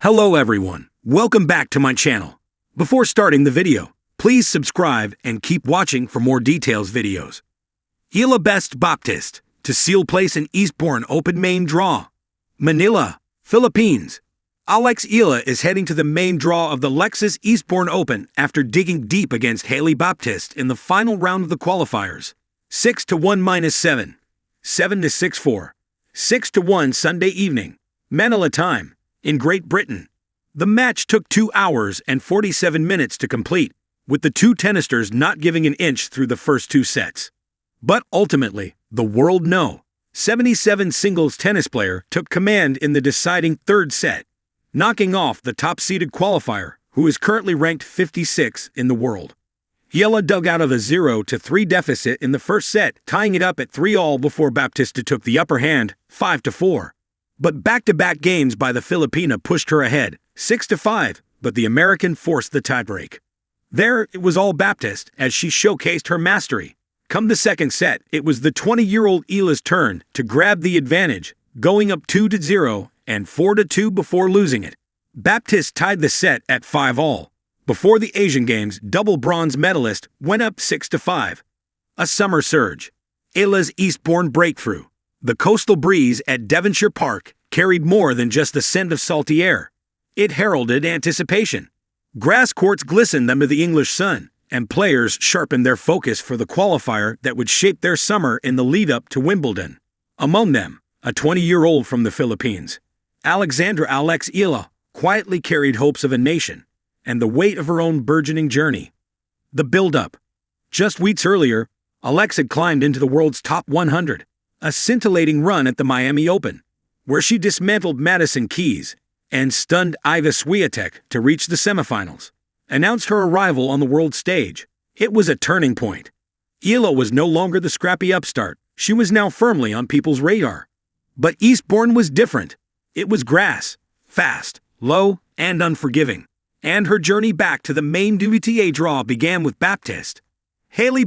Hello everyone, welcome back to my channel. Before starting the video, please subscribe and keep watching for more details videos. Eala best Baptiste to seal place in Eastbourne Open main draw. Manila, Philippines. Alex Eala is heading to the main draw of the Lexus Eastbourne Open after digging deep against Baptiste in the final round of the qualifiers. 6-1-7, 7-6-4, 6-1 Sunday evening, Manila time, in Great Britain. The match took 2 hours and 47 minutes to complete, with the two tennisters not giving an inch through the first 2 sets. But ultimately, the world no. 77 singles tennis player took command in the deciding third set, knocking off the top-seeded qualifier, who is currently ranked 56 in the world. Eala dug out of a 0-3 deficit in the first set, tying it up at 3-all before Baptiste took the upper hand, 5-4. But back-to-back games by the Filipina pushed her ahead, 6-5, but the American forced the tiebreak. There, it was all Baptiste as she showcased her mastery. Come the second set, it was the 20-year-old Eala's turn to grab the advantage, going up 2-0 and 4-2 before losing it. Baptiste tied the set at 5-all, before the Asian Games double bronze medalist went up 6-5. A summer surge. Eala's Eastbourne breakthrough. The coastal breeze at Devonshire Park carried more than just the scent of salty air. It heralded anticipation. Grass courts glistened under the English sun, and players sharpened their focus for the qualifier that would shape their summer in the lead-up to Wimbledon. Among them, a 20-year-old from the Philippines, Alexandra Alex Eala, quietly carried hopes of a nation and the weight of her own burgeoning journey. The build-up. Just weeks earlier, Alex had climbed into the world's top 100. A scintillating run at the Miami Open, where she dismantled Madison Keys and stunned Iga Swiatek to reach the semifinals, announced her arrival on the world stage. It was a turning point. Eala was no longer the scrappy upstart. She was now firmly on people's radar. But Eastbourne was different. It was grass, fast, low, and unforgiving. And her journey back to the main WTA draw began with Baptiste.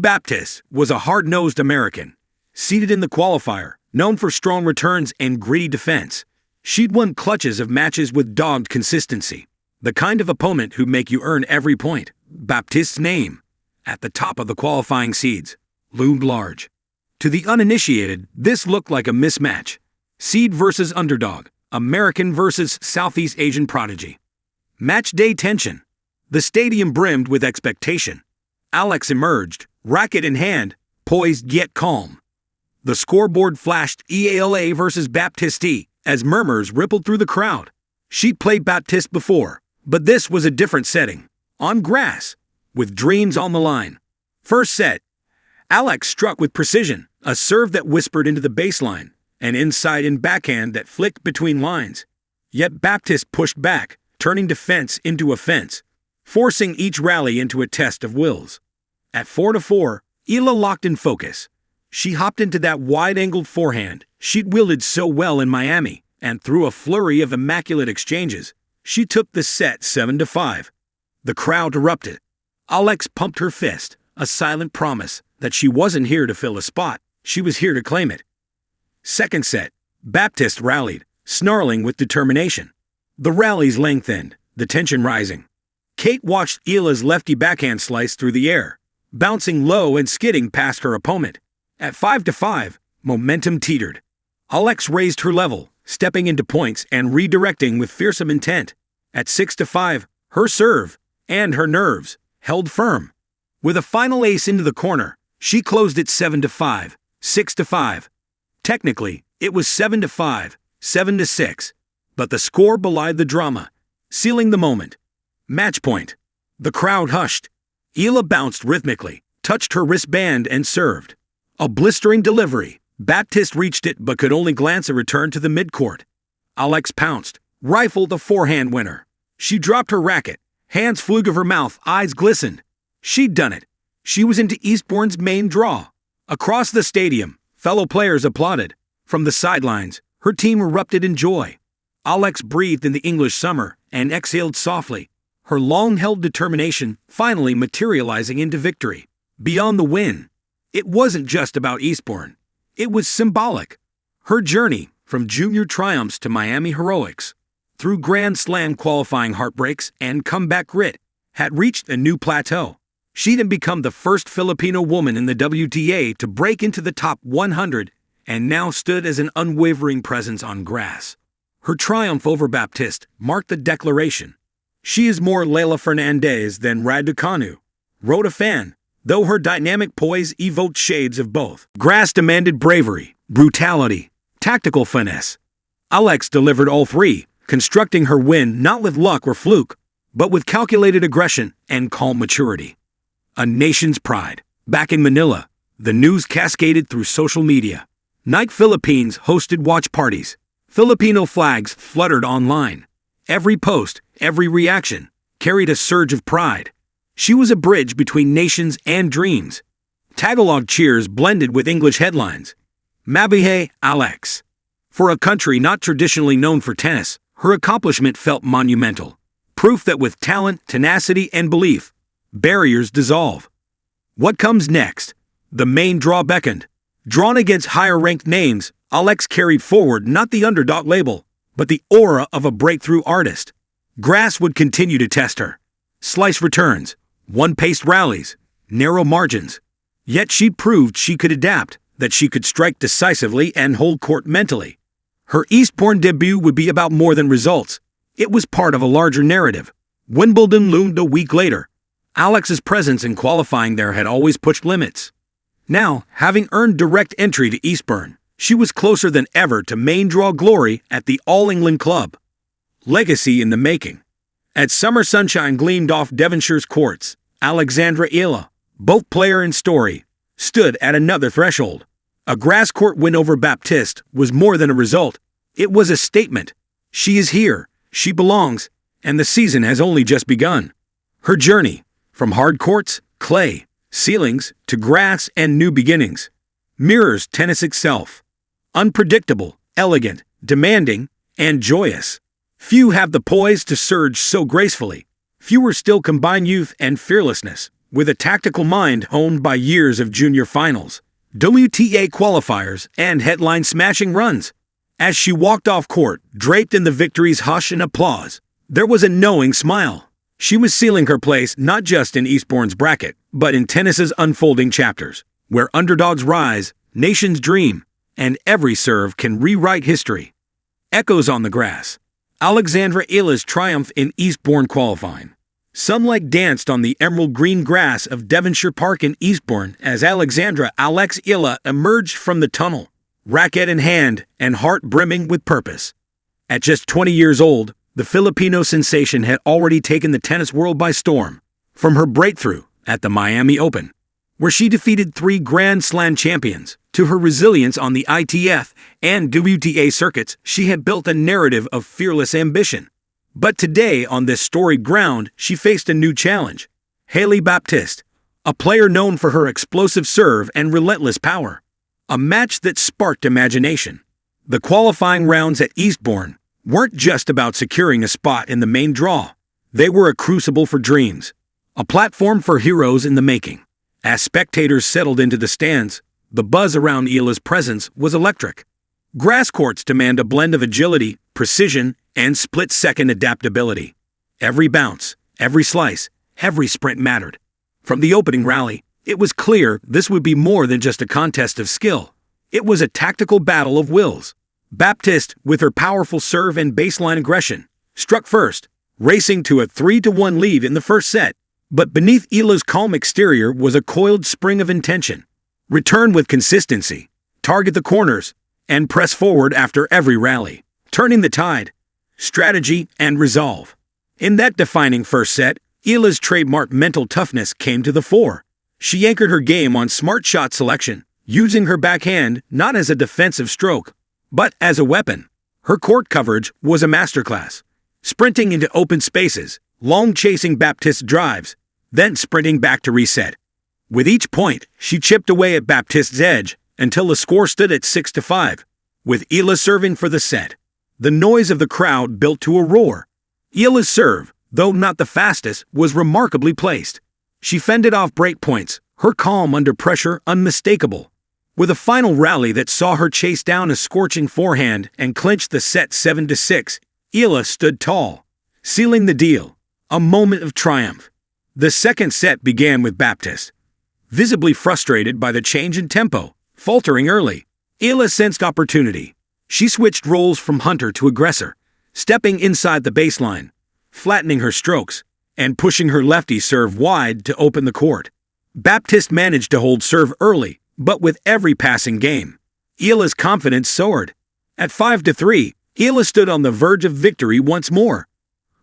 Baptiste was a hard-nosed American. Seated in the qualifier, known for strong returns and gritty defense, she'd won clutches of matches with dogged consistency. The kind of opponent who'd make you earn every point. Baptiste's name, at the top of the qualifying seeds, loomed large. To the uninitiated, this looked like a mismatch. Seed versus underdog, American versus Southeast Asian prodigy. Match day tension. The stadium brimmed with expectation. Alex emerged, racket in hand, poised yet calm. The scoreboard flashed Eala versus Baptiste as murmurs rippled through the crowd. She'd played Baptiste before, but this was a different setting. On grass, with dreams on the line. First set, Alex struck with precision, a serve that whispered into the baseline, an inside-in backhand that flicked between lines. Yet Baptiste pushed back, turning defense into offense, forcing each rally into a test of wills. At 4-4, Eala locked in focus. She hopped into that wide-angled forehand she'd wielded so well in Miami, and through a flurry of immaculate exchanges, she took the set 7-5. The crowd erupted. Alex pumped her fist, a silent promise that she wasn't here to fill a spot, she was here to claim it. Second set, Baptiste rallied, snarling with determination. The rallies lengthened, the tension rising. Kate watched Eala's lefty backhand slice through the air, bouncing low and skidding past her opponent. At 5-5, momentum teetered. Alex raised her level, stepping into points and redirecting with fearsome intent. At 6-5, her serve, and her nerves, held firm. With a final ace into the corner, she closed it 7-5, 6-5. Technically, it was 7-5, 7-6, but the score belied the drama, sealing the moment. Match point. The crowd hushed. Eala bounced rhythmically, touched her wristband and served. A blistering delivery. Baptiste reached it but could only glance a return to the midcourt. Alex pounced, rifled a forehand winner. She dropped her racket. Hands flew to her mouth, eyes glistened. She'd done it. She was into Eastbourne's main draw. Across the stadium, fellow players applauded. From the sidelines, her team erupted in joy. Alex breathed in the English summer and exhaled softly, her long-held determination finally materializing into victory. Beyond the win, it wasn't just about Eastbourne. It was symbolic. Her journey, from junior triumphs to Miami heroics, through Grand Slam qualifying heartbreaks and comeback grit, had reached a new plateau. She'd had become the first Filipino woman in the WTA to break into the top 100 and now stood as an unwavering presence on grass. Her triumph over Baptiste marked the declaration. "She is more Leylah Fernandez than Raducanu," wrote a fan, though her dynamic poise evoked shades of both. Grass demanded bravery, brutality, tactical finesse. Alex delivered all three, constructing her win not with luck or fluke, but with calculated aggression and calm maturity. A nation's pride. Back in Manila, the news cascaded through social media. Nike Philippines hosted watch parties. Filipino flags fluttered online. Every post, every reaction, carried a surge of pride. She was a bridge between nations and dreams. Tagalog cheers blended with English headlines. Mabuhay, Alex. For a country not traditionally known for tennis, her accomplishment felt monumental. Proof that with talent, tenacity, and belief, barriers dissolve. What comes next? The main draw beckoned. Drawn against higher-ranked names, Alex carried forward not the underdog label, but the aura of a breakthrough artist. Grass would continue to test her. Slice returns, one-paced rallies, narrow margins. Yet she proved she could adapt, that she could strike decisively and hold court mentally. Her Eastbourne debut would be about more than results. It was part of a larger narrative. Wimbledon loomed a week later. Alex's presence in qualifying there had always pushed limits. Now, having earned direct entry to Eastbourne, she was closer than ever to main draw glory at the All-England Club. Legacy in the making. As summer sunshine gleamed off Devonshire's courts, Alexandra Eala, both player and story, stood at another threshold. A grass court win over Baptiste was more than a result. It was a statement. She is here, she belongs, and the season has only just begun. Her journey, from hard courts, clay, ceilings, to grass and new beginnings, mirrors tennis itself. Unpredictable, elegant, demanding, and joyous. Few have the poise to surge so gracefully. Fewer still combine youth and fearlessness, with a tactical mind honed by years of junior finals, WTA qualifiers, and headline-smashing runs. As she walked off court, draped in the victory's hush and applause, there was a knowing smile. She was sealing her place not just in Eastbourne's bracket, but in tennis's unfolding chapters, where underdogs rise, nations dream, and every serve can rewrite history. Echoes on the grass. Alexandra Eala's triumph in Eastbourne qualifying. Sunlight danced on the emerald green grass of Devonshire Park in Eastbourne as Alexandra "Alex" Eala emerged from the tunnel, racket in hand and heart brimming with purpose. At just 20 years old, the Filipino sensation had already taken the tennis world by storm. From her breakthrough at the Miami Open, where she defeated 3 Grand Slam champions, to her resilience on the ITF and WTA circuits, she had built a narrative of fearless ambition. But today, on this storied ground, she faced a new challenge. Hailey Baptiste, a player known for her explosive serve and relentless power. A match that sparked imagination. The qualifying rounds at Eastbourne weren't just about securing a spot in the main draw. They were a crucible for dreams. A platform for heroes in the making. As spectators settled into the stands, the buzz around Eala's presence was electric. Grass courts demand a blend of agility, precision, and split-second adaptability. Every bounce, every slice, every sprint mattered. From the opening rally, it was clear this would be more than just a contest of skill. It was a tactical battle of wills. Baptiste, with her powerful serve and baseline aggression, struck first, racing to a 3-1 lead in the first set. But beneath Eala's calm exterior was a coiled spring of intention. Return with consistency, target the corners, and press forward after every rally, turning the tide. Strategy and resolve. In that defining first set, Eala's trademark mental toughness came to the fore. She anchored her game on smart shot selection, using her backhand not as a defensive stroke, but as a weapon. Her court coverage was a masterclass, sprinting into open spaces, long chasing Baptiste drives, then sprinting back to reset. With each point, she chipped away at Baptiste's edge until the score stood at 6-5, with Eala serving for the set. The noise of the crowd built to a roar. Eala's serve, though not the fastest, was remarkably placed. She fended off break points, her calm under pressure unmistakable. With a final rally that saw her chase down a scorching forehand and clinch the set 7-6, Eala stood tall, sealing the deal, a moment of triumph. The second set began with Baptiste, visibly frustrated by the change in tempo, faltering early. Eala sensed opportunity. She switched roles from hunter to aggressor, stepping inside the baseline, flattening her strokes, and pushing her lefty serve wide to open the court. Baptiste managed to hold serve early, but with every passing game, Eala's confidence soared. At 5-3, Eala stood on the verge of victory once more.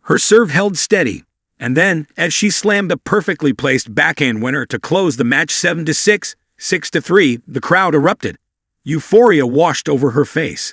Her serve held steady, and then, as she slammed a perfectly placed backhand winner to close the match 7-6, 6-3, the crowd erupted. Euphoria washed over her face.